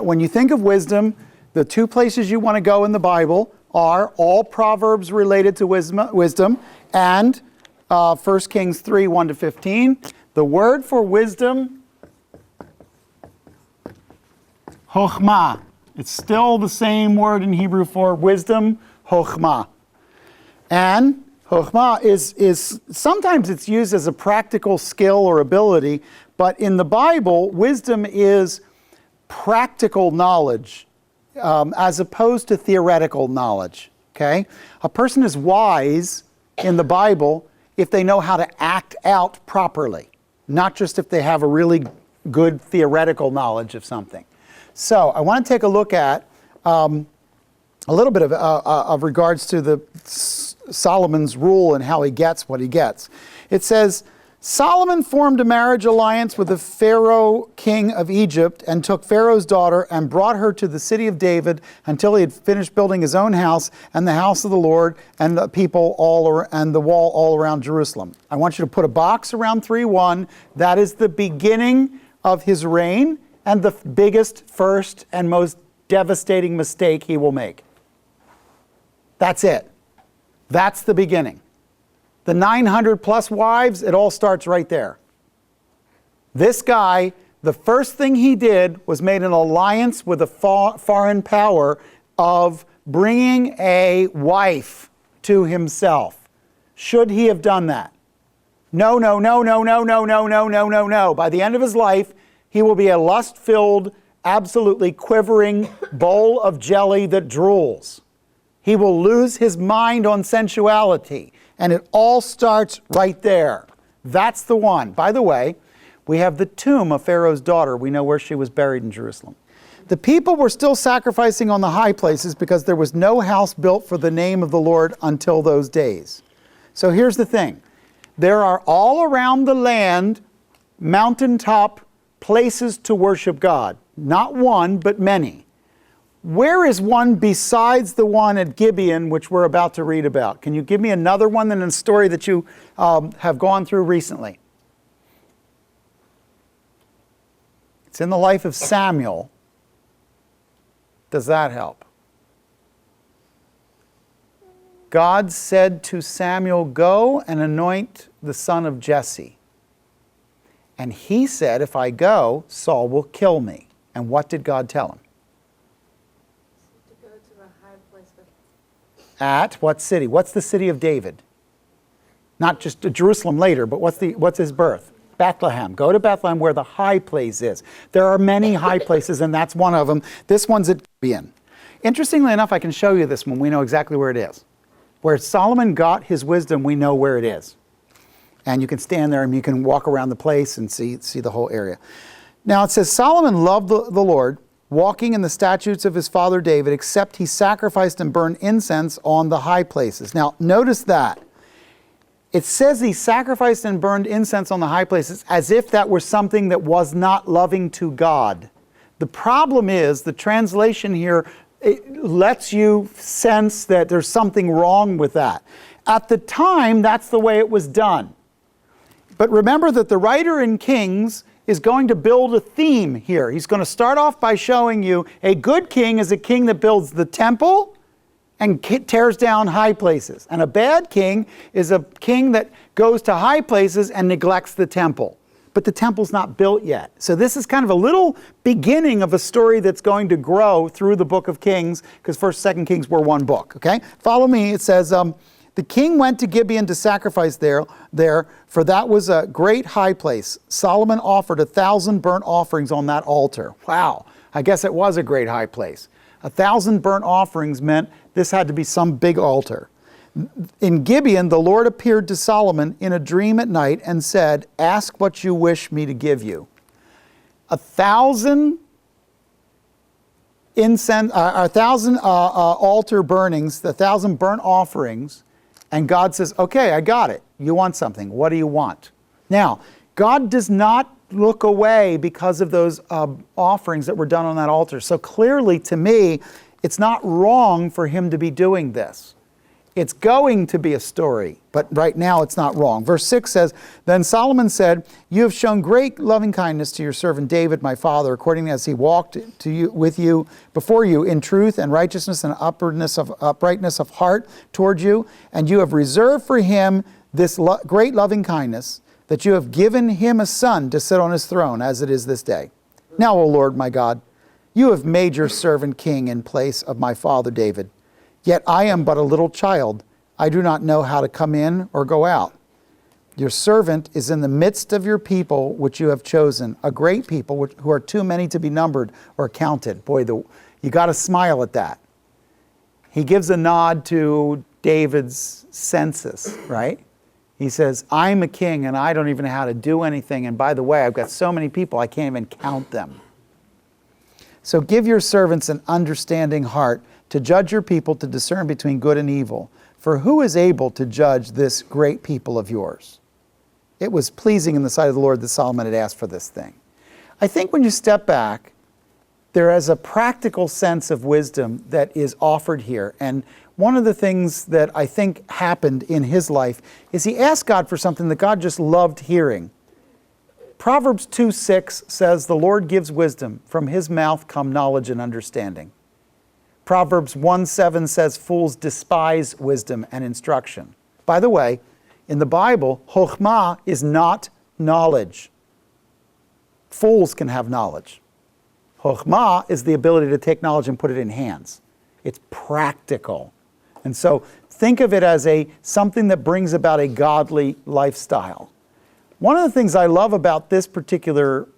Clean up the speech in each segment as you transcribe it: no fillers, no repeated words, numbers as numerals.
When you think of wisdom, the two places you want to go in the Bible are all Proverbs related to wisdom and 1 Kings 3, 1-15. The word for wisdom, chokhmah. It's still the same word in Hebrew for wisdom, chokhmah. And chokhmah is sometimes it's used as a practical skill or ability, but in the Bible, wisdom is practical knowledge as opposed to theoretical knowledge. Okay? A person is wise in the Bible if they know how to act out properly, not just if they have a really good theoretical knowledge of something. So I want to take a look at a little bit of regards to Solomon's rule and how he gets what he gets. It says, Solomon formed a marriage alliance with the Pharaoh king of Egypt and took Pharaoh's daughter and brought her to the city of David until he had finished building his own house and the house of the Lord and the people and the wall all around Jerusalem. I want you to put a box around 3:1. That is the beginning of his reign and the biggest, first, and most devastating mistake he will make. That's it. That's the beginning. The 900 plus wives, it all starts right there. This guy, the first thing he did was made an alliance with a foreign power of bringing a wife to himself. Should he have done that? No, no, no, no, no, no, no, no, no, no, no. By the end of his life, he will be a lust-filled, absolutely quivering bowl of jelly that drools. He will lose his mind on sensuality. And it all starts right there. That's the one. By the way, we have the tomb of Pharaoh's daughter. We know where she was buried in Jerusalem. The people were still sacrificing on the high places because there was no house built for the name of the Lord until those days. So here's the thing. There are all around the land mountaintop places to worship God. Not one, but many. Where is one besides the one at Gibeon, which we're about to read about? Can you give me another one in a story that you have gone through recently? It's in the life of Samuel. Does that help? God said to Samuel, "Go and anoint the son of Jesse." And he said, "If I go, Saul will kill me." And what did God tell him? At what city? What's the city of David? Not just Jerusalem later, but what's his birth? Bethlehem. Go to Bethlehem where the high place is. There are many high places, and that's one of them. This one's at Gibeon. Interestingly enough, I can show you this one. We know exactly where it is. Where Solomon got his wisdom, we know where it is. And you can stand there and you can walk around the place and see the whole area. Now it says, Solomon loved the Lord, walking in the statutes of his father David, except he sacrificed and burned incense on the high places. Now, notice that. It says he sacrificed and burned incense on the high places as if that were something that was not loving to God. The problem is, the translation here, it lets you sense that there's something wrong with that. At the time, that's the way it was done. But remember that the writer in Kings is going to build a theme here. He's going to start off by showing you a good king is a king that builds the temple and tears down high places. And a bad king is a king that goes to high places and neglects the temple. But the temple's not built yet. So this is kind of a little beginning of a story that's going to grow through the book of Kings, because 1st, 2nd Kings were one book. Okay? Follow me. It says, the king went to Gibeon to sacrifice there, for that was a great high place. Solomon offered 1,000 burnt offerings on that altar. Wow, I guess it was a great high place. 1,000 burnt offerings meant this had to be some big altar. In Gibeon, the Lord appeared to Solomon in a dream at night and said, "Ask what you wish me to give you." 1,000 altar burnings, 1,000 burnt offerings. And God says, okay, I got it. You want something. What do you want? Now, God does not look away because of those offerings that were done on that altar. So clearly, to me, it's not wrong for him to be doing this. It's going to be a story, but right now it's not wrong. Verse 6 says, Then Solomon said, You have shown great loving kindness to your servant David, my father, according as he walked with you before you in truth and righteousness and uprightness of heart toward you. And you have reserved for him this great loving kindness, that you have given him a son to sit on his throne, as it is this day. Now, O Lord my God, you have made your servant king in place of my father David. Yet I am but a little child. I do not know how to come in or go out. Your servant is in the midst of your people, which you have chosen, a great people who are too many to be numbered or counted. Boy, you got to smile at that. He gives a nod to David's census, right? He says, I'm a king and I don't even know how to do anything. And by the way, I've got so many people, I can't even count them. So give your servants an understanding heart to judge your people, to discern between good and evil. For who is able to judge this great people of yours? It was pleasing in the sight of the Lord that Solomon had asked for this thing. I think when you step back, there is a practical sense of wisdom that is offered here. And one of the things that I think happened in his life is he asked God for something that God just loved hearing. Proverbs 2:6 says, The Lord gives wisdom. From his mouth come knowledge and understanding. Proverbs 1:7 says, Fools despise wisdom and instruction. By the way, in the Bible, chokhmah is not knowledge. Fools can have knowledge. Chokhmah is the ability to take knowledge and put it in hands. It's practical. And so think of it as something that brings about a godly lifestyle. One of the things I love about this particular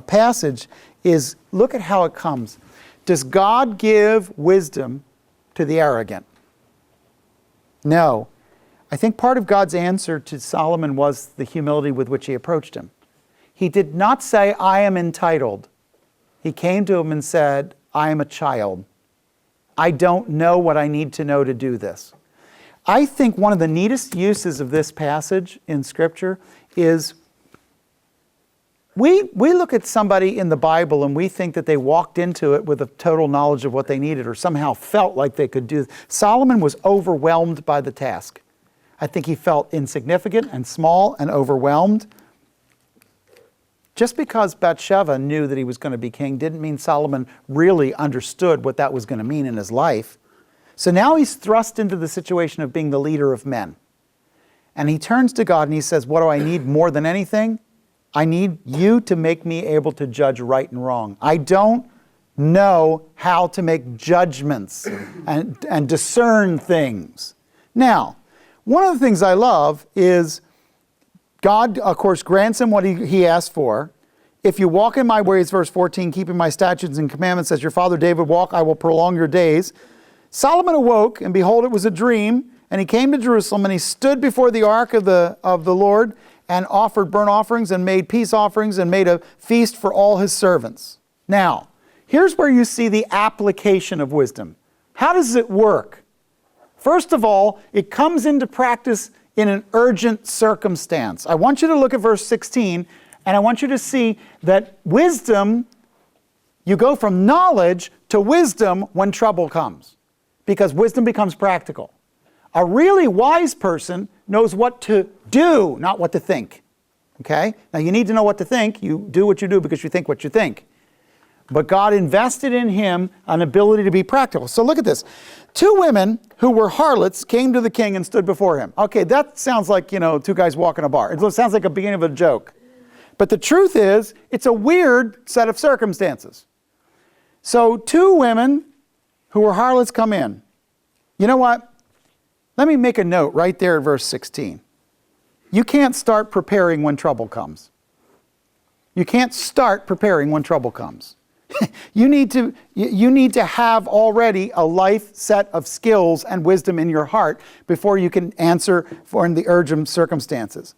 passage is look at how it comes. Does God give wisdom to the arrogant? No. I think part of God's answer to Solomon was the humility with which he approached him. He did not say, I am entitled. He came to him and said, I am a child. I don't know what I need to know to do this. I think one of the neatest uses of this passage in Scripture is we look at somebody in the Bible and we think that they walked into it with a total knowledge of what they needed or somehow felt like they could do. Solomon was overwhelmed by the task. I think he felt insignificant and small and overwhelmed. Just because Bathsheba knew that he was going to be king didn't mean Solomon really understood what that was going to mean in his life. So now he's thrust into the situation of being the leader of men. And he turns to God and he says, what do I need more than anything? I need you to make me able to judge right and wrong. I don't know how to make judgments and discern things. Now, one of the things I love is God, of course, grants him what he asked for. If you walk in my ways, verse 14, keeping my statutes and commandments as your father David walked, I will prolong your days. Solomon awoke, and behold, it was a dream, and he came to Jerusalem, and he stood before the ark of the Lord, and offered burnt offerings, and made peace offerings, and made a feast for all his servants. Now, here's where you see the application of wisdom. How does it work? First of all, it comes into practice in an urgent circumstance. I want you to look at verse 16, and I want you to see that wisdom, you go from knowledge to wisdom when trouble comes, because wisdom becomes practical. A really wise person knows what to do, not what to think. Okay? Now you need to know what to think. You do what you do because you think what you think. But God invested in him an ability to be practical. So look at this. 2 women who were harlots came to the king and stood before him. Okay, that sounds like, 2 guys walking a bar. It sounds like a beginning of a joke. But the truth is, it's a weird set of circumstances. So 2 women who were harlots come in. You know what? Let me make a note right there at verse 16. You can't start preparing when trouble comes. You can't start preparing when trouble comes. You need to have already a life set of skills and wisdom in your heart before you can answer for in the urgent circumstances.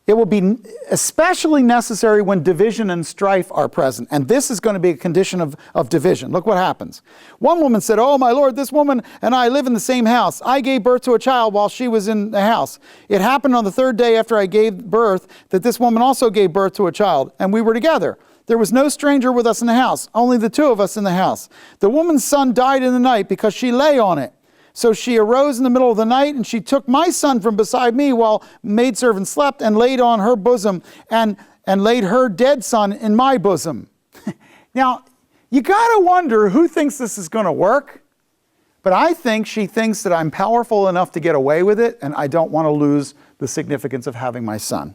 It will be especially necessary when division and strife are present. And this is going to be a condition of division. Look what happens. One woman said, "Oh, my Lord, this woman and I live in the same house. I gave birth to a child while she was in the house. It happened on the 3rd day after I gave birth that this woman also gave birth to a child, and we were together. There was no stranger with us in the house, only the 2 of us in the house. The woman's son died in the night because she lay on it. So she arose in the middle of the night, and she took my son from beside me while maidservant slept, and laid on her bosom, and laid her dead son in my bosom. Now, you got to wonder who thinks this is going to work. But I think she thinks that I'm powerful enough to get away with it, and I don't want to lose the significance of having my son.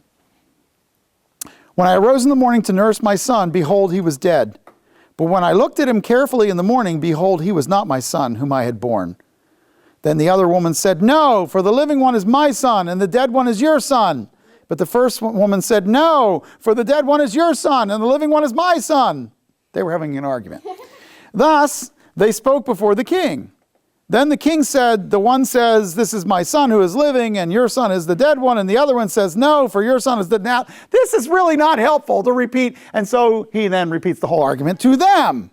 When I arose in the morning to nurse my son, behold, he was dead. But when I looked at him carefully in the morning, behold, he was not my son, whom I had borne. Then the other woman said, no, for the living one is my son, and the dead one is your son. But the first woman said, no, for the dead one is your son, and the living one is my son. They were having an argument. Thus, they spoke before the king. Then the king said, the one says, this is my son who is living, and your son is the dead one. And the other one says, no, for your son is the now. This is really not helpful to repeat. And so he then repeats the whole argument to them.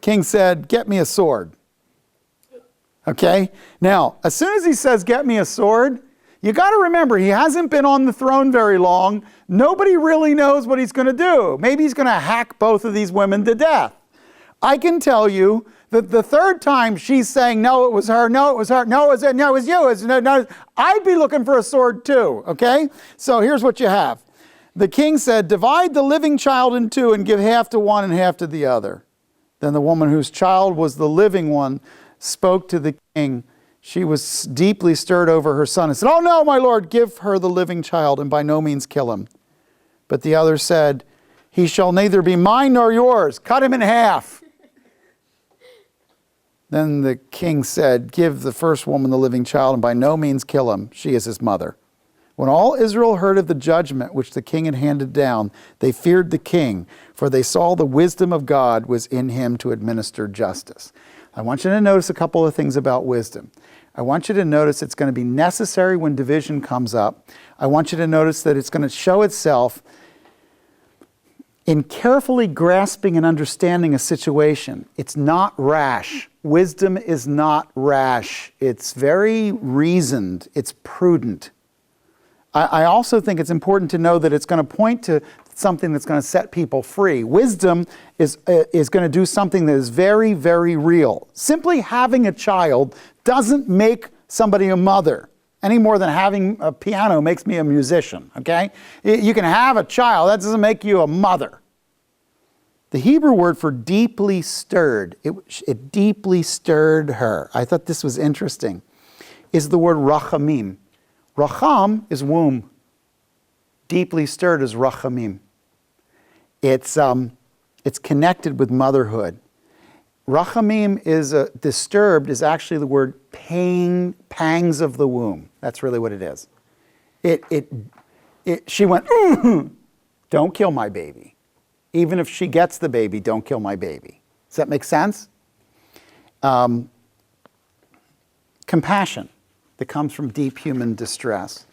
King said, get me a sword. Okay? Now, as soon as he says, get me a sword, you got to remember, he hasn't been on the throne very long. Nobody really knows what he's going to do. Maybe he's going to hack both of these women to death. I can tell you that the third time she's saying, no, it was her, no, it was her, no, it was, no, it was you, it was, no, I'd be looking for a sword too, okay? So here's what you have. The king said, divide the living child in two and give half to one and half to the other. Then the woman whose child was the living one spoke to the king. She was deeply stirred over her son and said, oh no, my lord, give her the living child and by no means kill him. But the other said, he shall neither be mine nor yours. Cut him in half. Then the king said, give the first woman the living child and by no means kill him. She is his mother. When all Israel heard of the judgment which the king had handed down, they feared the king, for they saw the wisdom of God was in him to administer justice. I want you to notice a couple of things about wisdom. I want you to notice it's going to be necessary when division comes up. I want you to notice that it's going to show itself in carefully grasping and understanding a situation. It's not rash. Wisdom is not rash. It's very reasoned. It's prudent. I also think it's important to know that it's going to point to something that's going to set people free. Wisdom is going to do something that is very, very real. Simply having a child doesn't make somebody a mother any more than having a piano makes me a musician, okay? You can have a child, that doesn't make you a mother. The Hebrew word for deeply stirred, it deeply stirred her. I thought this was interesting, is the word rachamim. Racham is womb. Deeply stirred is rachamim. It's connected with motherhood. Rachamim is disturbed is actually the word pain, pangs of the womb. That's really what it is. She went, don't kill my baby. Even if she gets the baby, don't kill my baby. Does that make sense? Compassion that comes from deep human distress.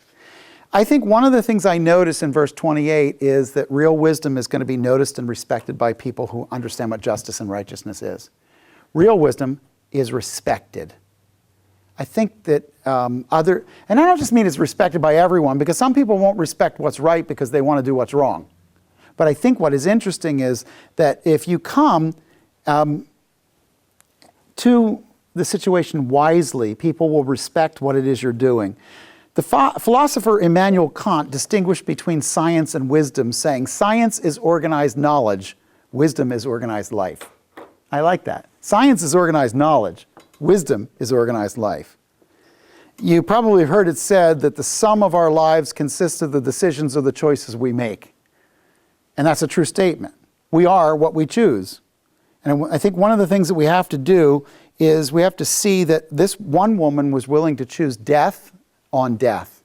I think one of the things I notice in verse 28 is that real wisdom is going to be noticed and respected by people who understand what justice and righteousness is. Real wisdom is respected. I think that and I don't just mean it's respected by everyone, because some people won't respect what's right because they want to do what's wrong. But I think what is interesting is that if you come to the situation wisely, people will respect what it is you're doing. The philosopher Immanuel Kant distinguished between science and wisdom, saying science is organized knowledge, wisdom is organized life. I like that. Science is organized knowledge, wisdom is organized life. You probably have heard it said that the sum of our lives consists of the decisions or the choices we make. And that's a true statement. We are what we choose. And I think one of the things that we have to do is we have to see that this one woman was willing to choose death on death.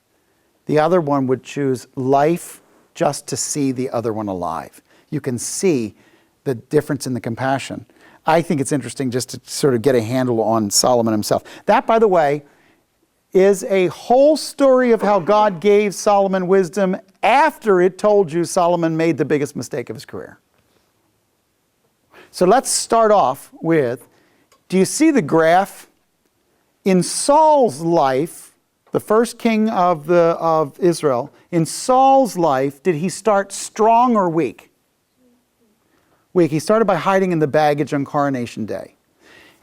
The other one would choose life just to see the other one alive. You can see the difference in the compassion. I think it's interesting just to sort of get a handle on Solomon himself. That, by the way, is a whole story of how God gave Solomon wisdom after it told you Solomon made the biggest mistake of his career. So let's start off with, do you see the graph? In Saul's life, the first king of Israel, in Saul's life, did he start strong or weak? Weak. He started by hiding in the baggage on Coronation Day.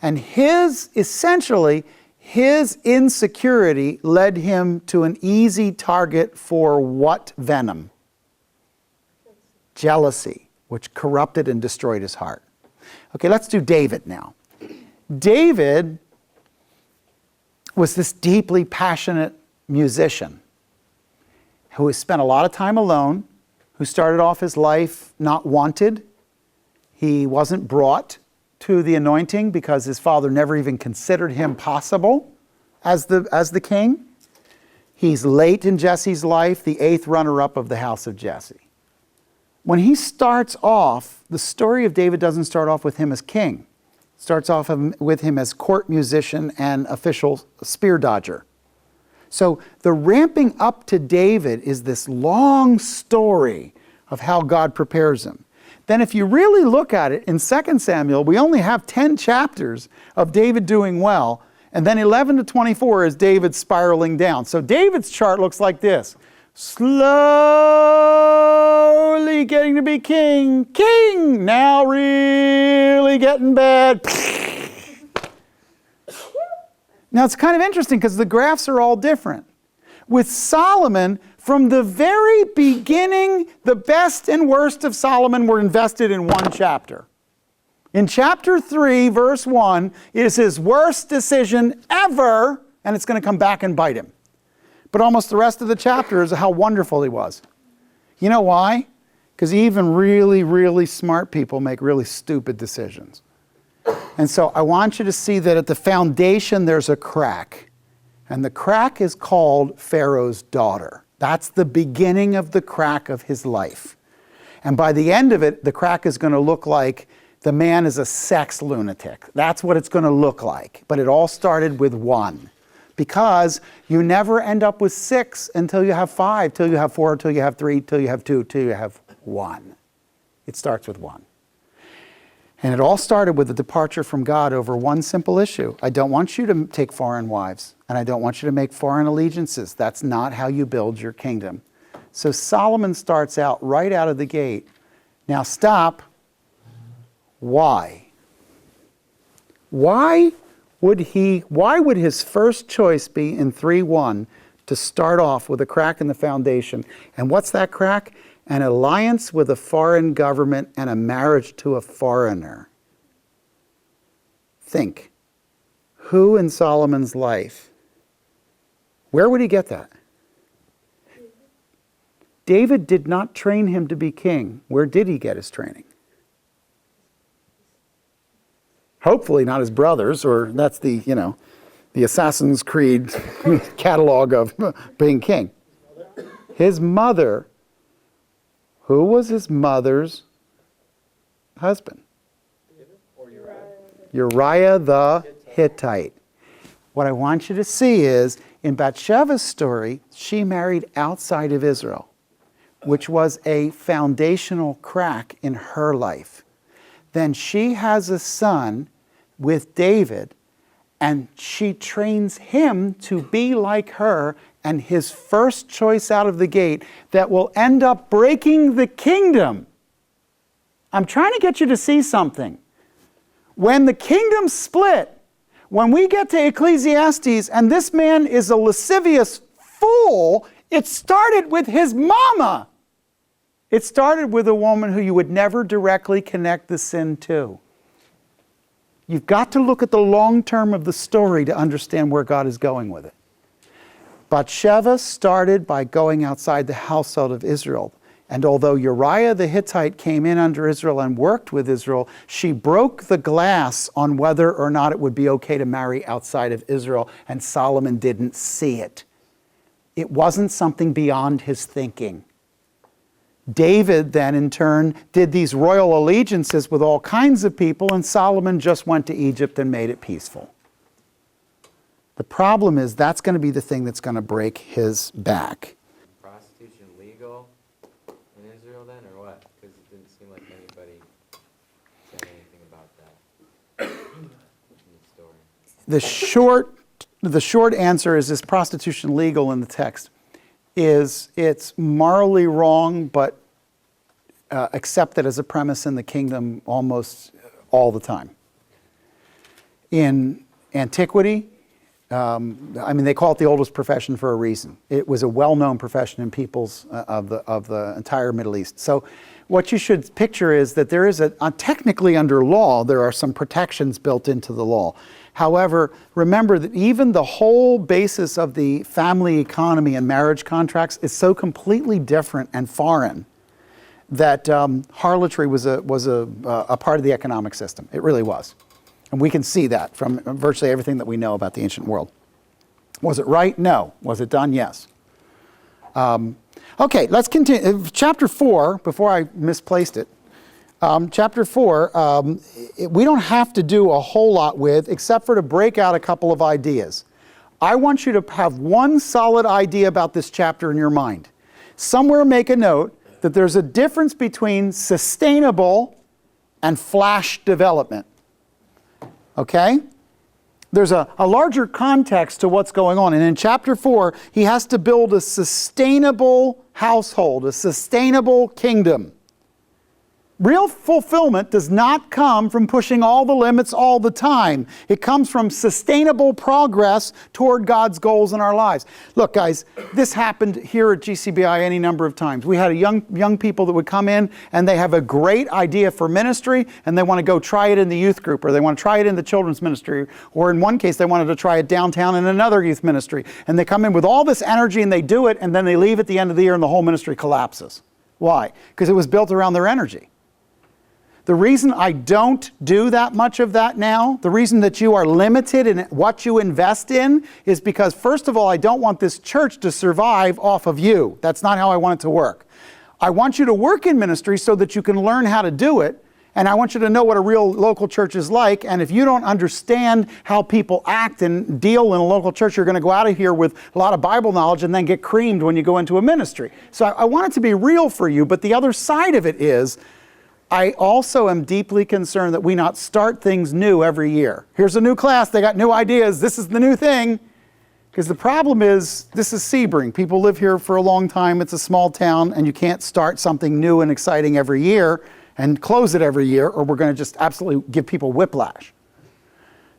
And essentially, his insecurity led him to an easy target for what venom? Jealousy, which corrupted and destroyed his heart. Okay, let's do David now. David was this deeply passionate musician who spent a lot of time alone, who started off his life not wanted. He wasn't brought to the anointing because his father never even considered him possible as the king. He's late in Jesse's life, the 8th runner-up of the house of Jesse. When he starts off, the story of David doesn't start off with him as king. It starts off with him as court musician and official spear dodger. So the ramping up to David is this long story of how God prepares him. Then if you really look at it, in 2 Samuel, we only have 10 chapters of David doing well, and then 11 to 24 is David spiraling down. So David's chart looks like this. Slowly getting to be king, now really getting bad. Now it's kind of interesting because the graphs are all different. With Solomon, from the very beginning, the best and worst of Solomon were invested in one chapter. In chapter 3, verse 1, is his worst decision ever, and it's going to come back and bite him. But almost the rest of the chapter is how wonderful he was. You know why? Because even really, really smart people make really stupid decisions. And so I want you to see that at the foundation there's a crack. And the crack is called Pharaoh's daughter. That's the beginning of the crack of his life. And by the end of it, the crack is going to look like the man is a sex lunatic. That's what it's going to look like. But it all started with 1. Because you never end up with 6 until you have 5, till you have 4, till you have 3, till you have 2, till you have 1. It starts with 1. And it all started with a departure from God over one simple issue. I don't want you to take foreign wives, and I don't want you to make foreign allegiances. That's not how you build your kingdom. So Solomon starts out right out of the gate. Now stop. Why? Why would his first choice be in 3:1 to start off with a crack in the foundation? And what's that crack? An alliance with a foreign government and a marriage to a foreigner. Think, who in Solomon's life, where would he get that? David did not train him to be king. Where did he get his training? Hopefully not his brothers, or that's the Assassin's Creed catalog of being king. His mother. Who was his mother's husband? Uriah the Hittite. What I want you to see is, in Bathsheba's story, she married outside of Israel, which was a foundational crack in her life. Then she has a son with David, and she trains him to be like her, and his first choice out of the gate that will end up breaking the kingdom. I'm trying to get you to see something. When the kingdom split, when we get to Ecclesiastes and this man is a lascivious fool, it started with his mama. It started with a woman who you would never directly connect the sin to. You've got to look at the long term of the story to understand where God is going with it. Bathsheba started by going outside the household of Israel. And although Uriah the Hittite came in under Israel and worked with Israel, she broke the glass on whether or not it would be okay to marry outside of Israel, and Solomon didn't see it. It wasn't something beyond his thinking. David then, in turn, did these royal allegiances with all kinds of people, and Solomon just went to Egypt and made it peaceful. The problem is that's going to be the thing that's going to break his back. Prostitution legal in Israel then, or what? Because it didn't seem like anybody said anything about that in the story. The short answer is prostitution legal in the text? It's morally wrong, but accepted as a premise in the kingdom almost all the time. In antiquity, I mean, they call it the oldest profession for a reason. It was a well-known profession in peoples of the entire Middle East. So what you should picture is that there is technically under law, there are some protections built into the law. However, remember that even the whole basis of the family economy and marriage contracts is so completely different and foreign that harlotry was a part of the economic system. It really was. And we can see that from virtually everything that we know about the ancient world. Was it right? No. Was it done? Yes. Okay, let's continue. Chapter 4, before I misplaced it, chapter 4, we don't have to do a whole lot with, except for to break out a couple of ideas. I want you to have one solid idea about this chapter in your mind. Somewhere make a note that there's a difference between sustainable and flash development. Okay? There's a larger context to what's going on. And in chapter 4, he has to build a sustainable household, a sustainable kingdom. Real fulfillment does not come from pushing all the limits all the time. It comes from sustainable progress toward God's goals in our lives. Look, guys, this happened here at GCBI any number of times. We had young people that would come in and they have a great idea for ministry and they want to go try it in the youth group, or they want to try it in the children's ministry, or in one case they wanted to try it downtown in another youth ministry. And they come in with all this energy and they do it, and then they leave at the end of the year and the whole ministry collapses. Why? Because it was built around their energy. The reason I don't do that much of that now, the reason that you are limited in what you invest in, is because, first of all, I don't want this church to survive off of you. That's not how I want it to work. I want you to work in ministry so that you can learn how to do it, and I want you to know what a real local church is like. And if you don't understand how people act and deal in a local church, you're going to go out of here with a lot of Bible knowledge and then get creamed when you go into a ministry. So I want it to be real for you, but the other side of it is, I also am deeply concerned that we not start things new every year. Here's a new class, they got new ideas, this is the new thing. Because the problem is, this is Sebring. People live here for a long time, it's a small town, and you can't start something new and exciting every year and close it every year, or we're going to just absolutely give people whiplash.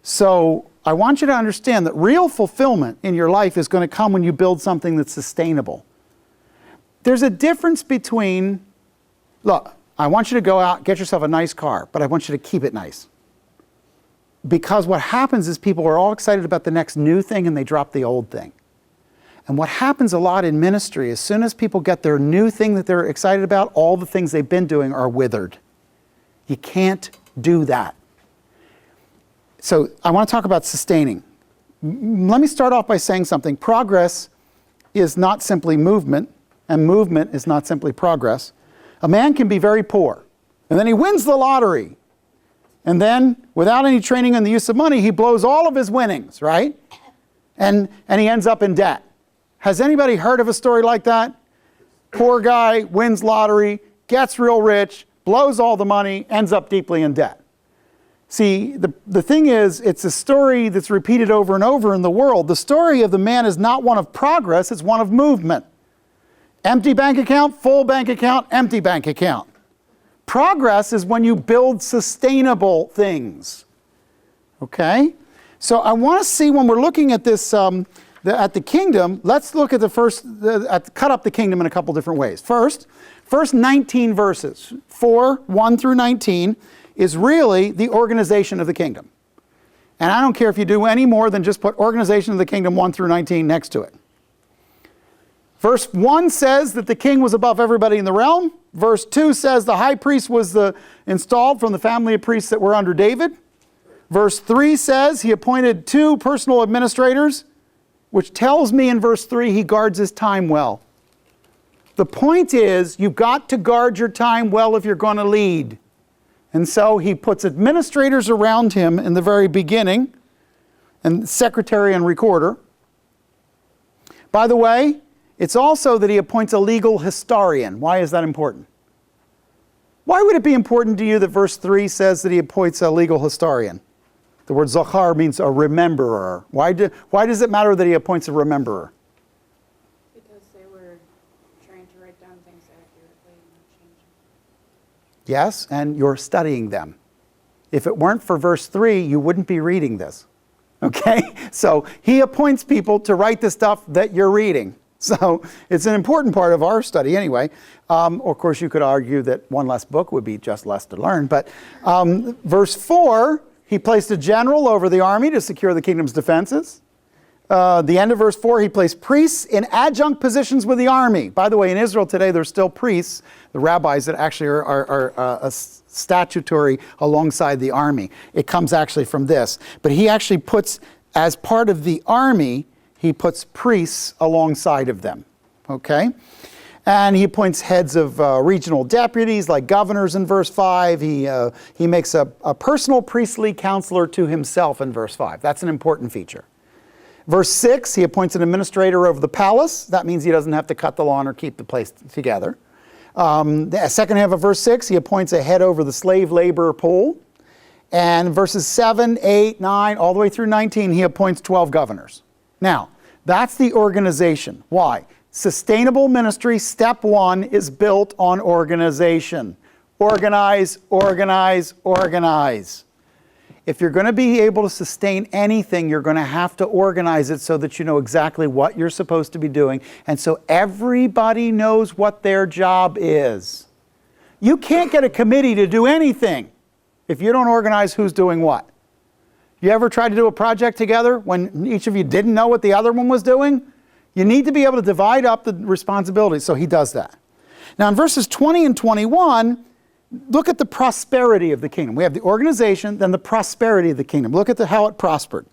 So I want you to understand that real fulfillment in your life is going to come when you build something that's sustainable. There's a difference between, look, I want you to go out, get yourself a nice car, but I want you to keep it nice. Because what happens is people are all excited about the next new thing and they drop the old thing. And what happens a lot in ministry, as soon as people get their new thing that they're excited about, all the things they've been doing are withered. You can't do that. So I want to talk about sustaining. Let me start off by saying something. Progress is not simply movement, and movement is not simply progress. A man can be very poor, and then he wins the lottery. And then, without any training in the use of money, he blows all of his winnings, right? And he ends up in debt. Has anybody heard of a story like that? Poor guy, wins lottery, gets real rich, blows all the money, ends up deeply in debt. See, the thing is, it's a story that's repeated over and over in the world. The story of the man is not one of progress, it's one of movement. Empty bank account, full bank account, empty bank account. Progress is when you build sustainable things. Okay? So I want to see, when we're looking at this, at the kingdom, let's look at cut up the kingdom in a couple different ways. First 19 verses, 1 through 19, is really the organization of the kingdom. And I don't care if you do any more than just put organization of the kingdom 1 through 19 next to it. Verse 1 says that the king was above everybody in the realm. Verse 2 says the high priest was installed from the family of priests that were under David. Verse 3 says he appointed 2 personal administrators, which tells me in verse 3 he guards his time well. The point is, you've got to guard your time well if you're going to lead. And so he puts administrators around him in the very beginning, and secretary and recorder. By the way, it's also that he appoints a legal historian. Why is that important? Why would it be important to you that verse 3 says that he appoints a legal historian? The word zachar means a rememberer. Why does it matter that he appoints a rememberer? Because they were trying to write down things accurately and not change them. Yes, and you're studying them. If it weren't for verse 3, you wouldn't be reading this. Okay? So he appoints people to write the stuff that you're reading. So it's an important part of our study anyway. Of course, you could argue that one less book would be just less to learn. But verse 4, he placed a general over the army to secure the kingdom's defenses. The end of verse 4, he placed priests in adjunct positions with the army. By the way, in Israel today, there's still priests, the rabbis that actually are statutory alongside the army. It comes actually from this. But he actually puts, as part of the army, he puts priests alongside of them. Okay? And he appoints heads of regional deputies like governors in verse 5. He makes a personal priestly counselor to himself in verse 5. That's an important feature. Verse 6, he appoints an administrator over the palace. That means he doesn't have to cut the lawn or keep the place together. The second half of verse 6, he appoints a head over the slave labor pool. And verses 7, 8, 9, all the way through 19, he appoints 12 governors. Now, that's the organization. Why? Sustainable ministry, step 1, is built on organization. Organize, organize, organize. If you're going to be able to sustain anything, you're going to have to organize it so that you know exactly what you're supposed to be doing. And so everybody knows what their job is. You can't get a committee to do anything if you don't organize who's doing what. You ever tried to do a project together when each of you didn't know what the other one was doing? You need to be able to divide up the responsibilities. So he does that. Now in verses 20 and 21, look at the prosperity of the kingdom. We have the organization, then the prosperity of the kingdom. Look at how it prospered.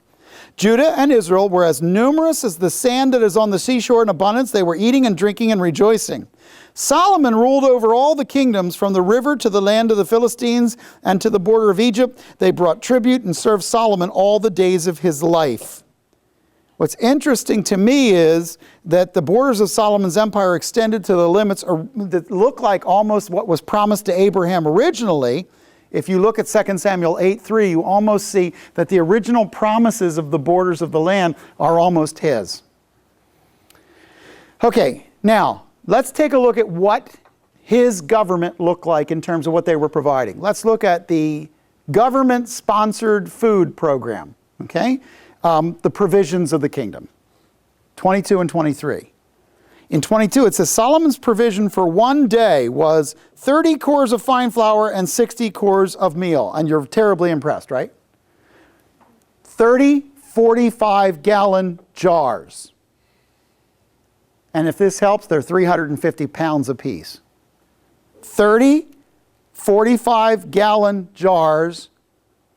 Judah and Israel were as numerous as the sand that is on the seashore in abundance. They were eating and drinking and rejoicing. Solomon ruled over all the kingdoms from the river to the land of the Philistines and to the border of Egypt. They brought tribute and served Solomon all the days of his life. What's interesting to me is that the borders of Solomon's empire extended to the limits that look like almost what was promised to Abraham originally. If you look at 2 Samuel 8:3, you almost see that the original promises of the borders of the land are almost his. Okay, now let's take a look at what his government looked like in terms of what they were providing. Let's look at the government-sponsored food program, okay? The provisions of the kingdom, 22 and 23. In 22, it says, Solomon's provision for one day was 30 cores of fine flour and 60 cores of meal. And you're terribly impressed, right? 30 45-gallon jars. And if this helps, they're 350 pounds apiece. 30 45-gallon jars,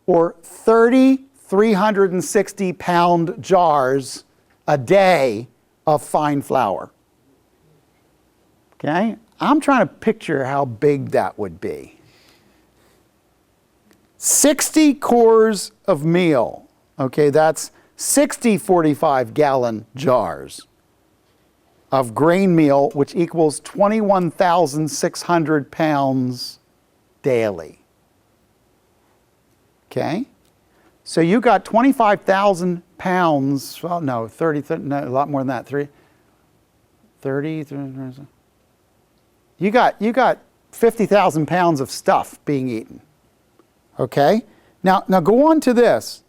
or 30 360-pound jars a day of fine flour. Okay? I'm trying to picture how big that would be. 60 cores of meal. Okay, that's 60 45-gallon jars of grain meal, which equals 21,600 pounds daily. Okay? So you got 25,000 pounds, well, no, 30, no, a lot more than that, 30, you got 50,000 pounds of stuff being eaten. Okay? Now go on to this.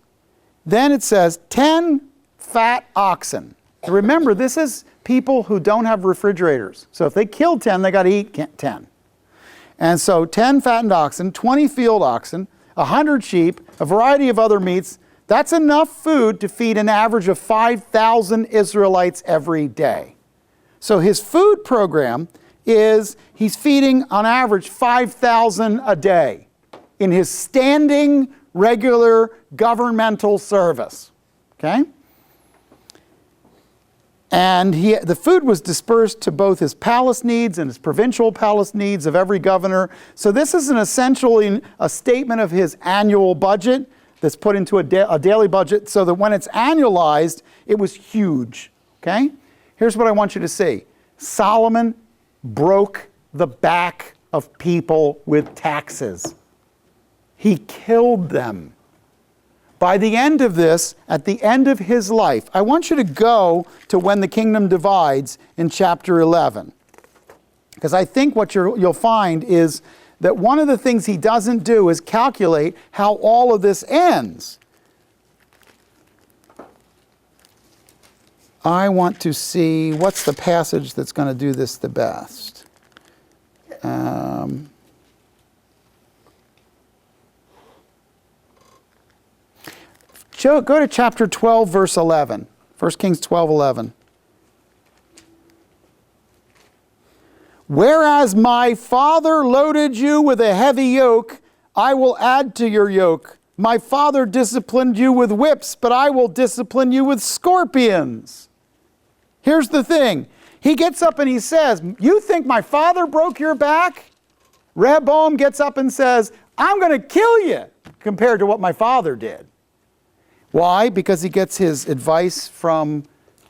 Then it says 10 fat oxen. Remember, this is people who don't have refrigerators. So if they killed 10, they got to eat 10. And so 10 fattened oxen, 20 field oxen, 100 sheep, a variety of other meats. That's enough food to feed an average of 5,000 Israelites every day. So his food program is he's feeding on average 5,000 a day in his standing, regular governmental service. Okay? And the food was dispersed to both his palace needs and his provincial palace needs of every governor. So this is essentially a statement of his annual budget that's put into a daily budget so that when it's annualized, it was huge. Okay? Here's what I want you to see. Solomon broke the back of people with taxes. He killed them. By the end of this, at the end of his life, I want you to go to when the kingdom divides in chapter 11. Because I think what you'll find is that one of the things he doesn't do is calculate how all of this ends. I want to see what's the passage that's going to do this the best. Go to chapter 12, verse 11. 1 Kings 12:11. Whereas my father loaded you with a heavy yoke, I will add to your yoke. My father disciplined you with whips, but I will discipline you with scorpions. Here's the thing. He gets up and he says, you think my father broke your back? Rehoboam gets up and says, I'm going to kill you compared to what my father did. Why? Because he gets his advice from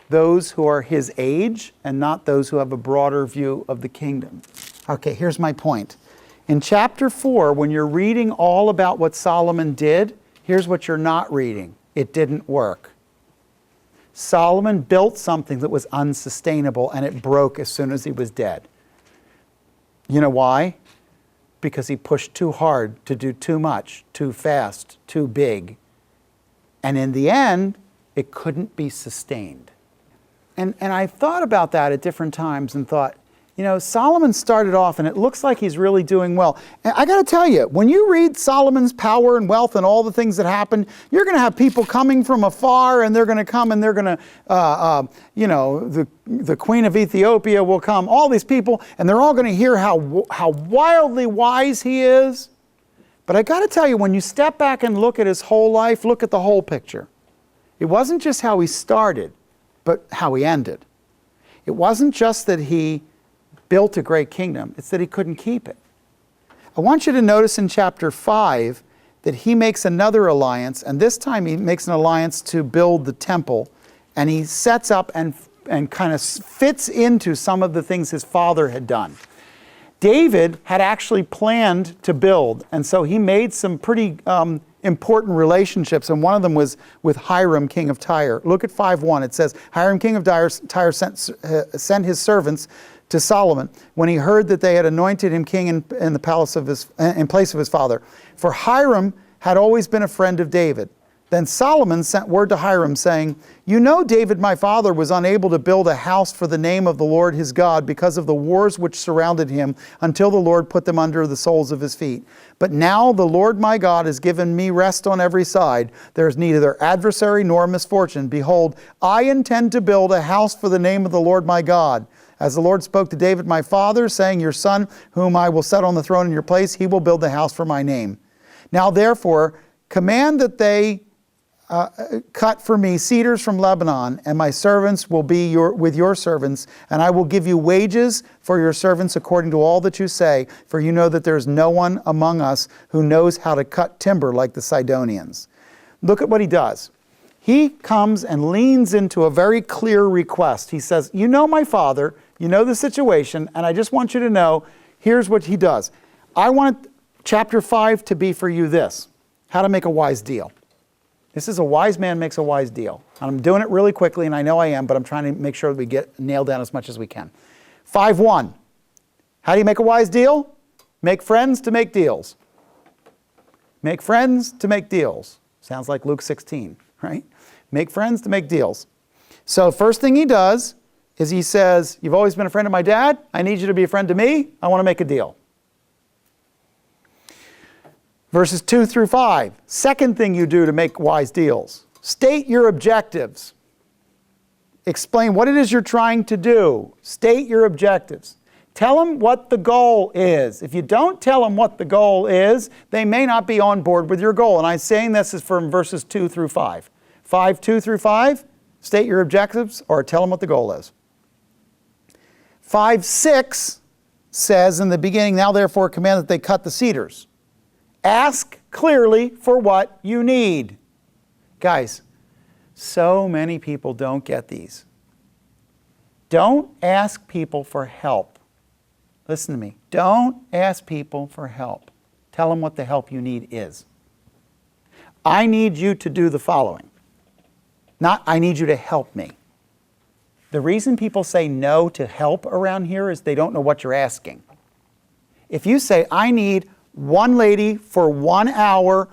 those who are his age and not those who have a broader view of the kingdom. Okay, here's my point. In chapter 4, when you're reading all about what Solomon did, here's what you're not reading. It didn't work. Solomon built something that was unsustainable and it broke as soon as he was dead. You know why? Because he pushed too hard to do too much, too fast, too big. And in the end, it couldn't be sustained. And I've thought about that at different times and thought, you know, Solomon started off and it looks like he's really doing well. And I got to tell you, when you read Solomon's power and wealth and all the things that happened, you're going to have people coming from afar and they're going to come and they're going to, the Queen of Ethiopia will come, all these people, and they're all going to hear how wildly wise he is. But I got to tell you, when you step back and look at his whole life, look at the whole picture. It wasn't just how he started, but how he ended. It wasn't just that he built a great kingdom, it's that he couldn't keep it. I want you to notice in chapter 5 that he makes another alliance, and this time he makes an alliance to build the temple, and he sets up and kind of fits into some of the things his father had done. David had actually planned to build, and so he made some pretty important relationships, and one of them was with Hiram, king of Tyre. Look at 5:1. It says, Hiram, king of Tyre sent his servants to Solomon when he heard that they had anointed him king in the palace of in place of his father. For Hiram had always been a friend of David. Then Solomon sent word to Hiram saying, you know David my father was unable to build a house for the name of the Lord his God because of the wars which surrounded him until the Lord put them under the soles of his feet. But now the Lord my God has given me rest on every side. There is neither adversary nor misfortune. Behold, I intend to build a house for the name of the Lord my God. As the Lord spoke to David my father, saying, your son, whom I will set on the throne in your place, he will build the house for my name. Now therefore, command that they cut for me cedars from Lebanon, and my servants will be with your servants, and I will give you wages for your servants according to all that you say, for you know that there is no one among us who knows how to cut timber like the Sidonians. Look at what he does. He comes and leans into a very clear request. He says, you know my father, you know the situation, and I just want you to know, here's what he does. I want chapter 5 to be for you this, how to make a wise deal. This is a wise man makes a wise deal. And I'm doing it really quickly, and I know I am, but I'm trying to make sure that we get nailed down as much as we can. 5:1. How do you make a wise deal? Make friends to make deals. Make friends to make deals. Sounds like Luke 16, right? Make friends to make deals. So first thing he does is he says, you've always been a friend of my dad. I need you to be a friend to me. I want to make a deal. Verses 2 through 5. Second thing you do to make wise deals. State your objectives. Explain what it is you're trying to do. State your objectives. Tell them what the goal is. If you don't tell them what the goal is, they may not be on board with your goal. And I'm saying this is from verses 2 through 5. 5:2 through 5, state your objectives or tell them what the goal is. 5:6 says in the beginning, now therefore command that they cut the cedars. Ask clearly for what you need. Guys, so many people don't get these. Don't ask people for help. Listen to me. Don't ask people for help. Tell them what the help you need is. I need you to do the following. Not, I need you to help me. The reason people say no to help around here is they don't know what you're asking. If you say, I need one lady for 1 hour,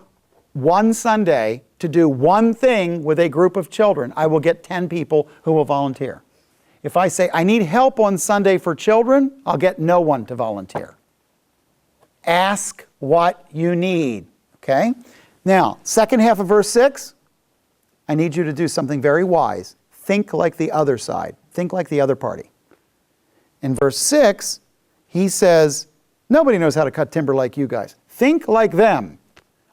one Sunday, to do one thing with a group of children, I will get 10 people who will volunteer. If I say, I need help on Sunday for children, I'll get no one to volunteer. Ask what you need, okay? Now, second half of verse 6, I need you to do something very wise. Think like the other side. Think like the other party. In verse 6, he says, nobody knows how to cut timber like you guys. Think like them.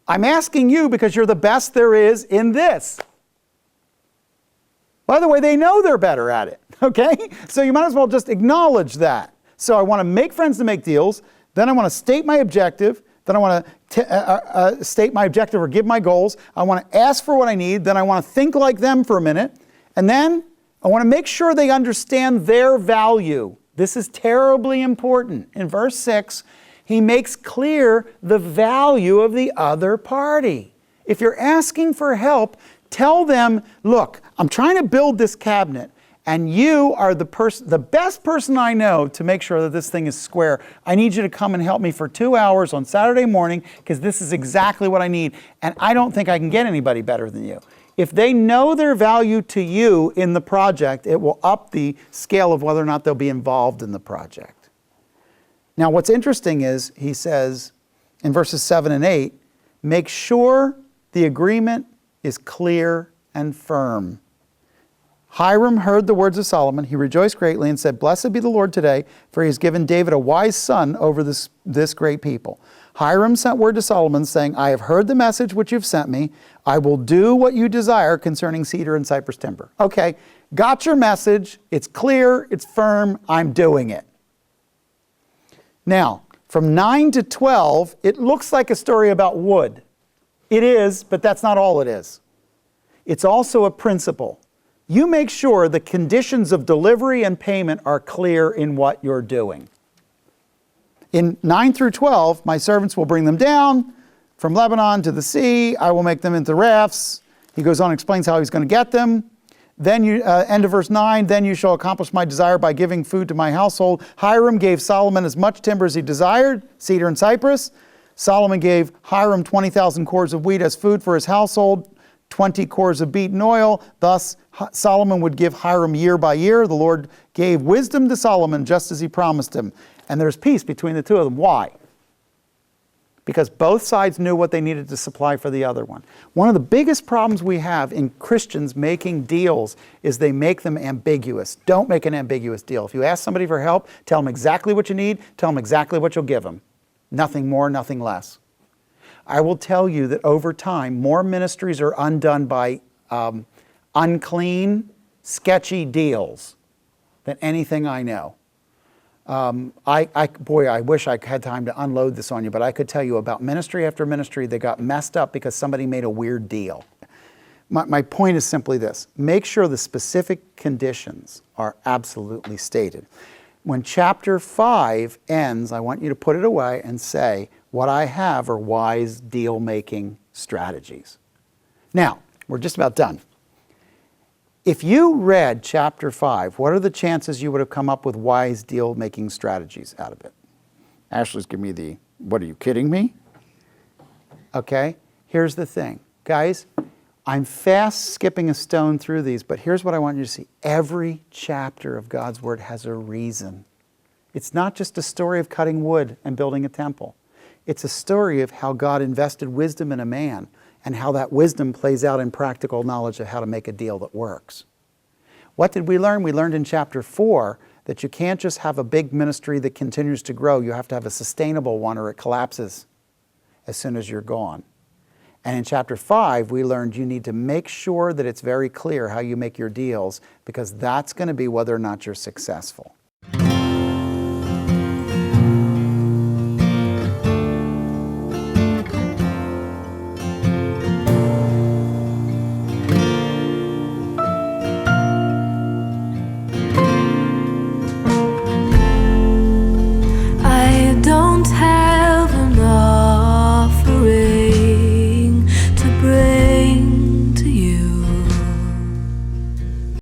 I'm asking you because you're the best there is in this. By the way, they know they're better at it, okay? So you might as well just acknowledge that. So I want to make friends to make deals. Then I want to state my objective. Then I want to state my objective or give my goals. I want to ask for what I need. Then I want to think like them for a minute. And then I want to make sure they understand their value. This is terribly important. In verse 6, he makes clear the value of the other party. If you're asking for help, tell them, look, I'm trying to build this cabinet, and you are the best person I know to make sure that this thing is square. I need you to come and help me for 2 hours on Saturday morning because this is exactly what I need, and I don't think I can get anybody better than you. If they know their value to you in the project, it will up the scale of whether or not they'll be involved in the project. Now, what's interesting is he says in verses 7 and 8, make sure the agreement is clear and firm. Hiram heard the words of Solomon. He rejoiced greatly and said, blessed be the Lord today, for he has given David a wise son over this great people. Hiram sent word to Solomon saying, I have heard the message which you've sent me. I will do what you desire concerning cedar and cypress timber. Okay, got your message. It's clear. It's firm. I'm doing it. Now, from 9 to 12, it looks like a story about wood. It is, but that's not all it is. It's also a principle. You make sure the conditions of delivery and payment are clear in what you're doing. In 9 through 12, my servants will bring them down from Lebanon to the sea. I will make them into rafts. He goes on and explains how he's going to get them. Then end of verse 9, then you shall accomplish my desire by giving food to my household. Hiram gave Solomon as much timber as he desired, cedar and cypress. Solomon gave Hiram 20,000 cores of wheat as food for his household, 20 cores of beaten oil. Thus Solomon would give Hiram year by year. The Lord gave wisdom to Solomon just as he promised him. And there's peace between the two of them. Why? Because both sides knew what they needed to supply for the other one. One of the biggest problems we have in Christians making deals is they make them ambiguous. Don't make an ambiguous deal. If you ask somebody for help, tell them exactly what you need, tell them exactly what you'll give them. Nothing more, nothing less. I will tell you that over time, more ministries are undone by unclean, sketchy deals than anything I know. I wish I had time to unload this on you, but I could tell you about ministry after ministry that got messed up because somebody made a weird deal. My point is simply this. Make sure the specific conditions are absolutely stated. When chapter 5 ends, I want you to put it away and say, what I have are wise deal-making strategies. Now, we're just about done. If you read chapter 5, what are the chances you would have come up with wise deal-making strategies out of it? Ashley's giving me the, what, are you kidding me? Okay, here's the thing. Guys, I'm fast skipping a stone through these, but here's what I want you to see. Every chapter of God's Word has a reason. It's not just a story of cutting wood and building a temple. It's a story of how God invested wisdom in a man and how that wisdom plays out in practical knowledge of how to make a deal that works. What did we learn? We learned in chapter 4 that you can't just have a big ministry that continues to grow. You have to have a sustainable one or it collapses as soon as you're gone. And in chapter 5, we learned you need to make sure that it's very clear how you make your deals because that's going to be whether or not you're successful.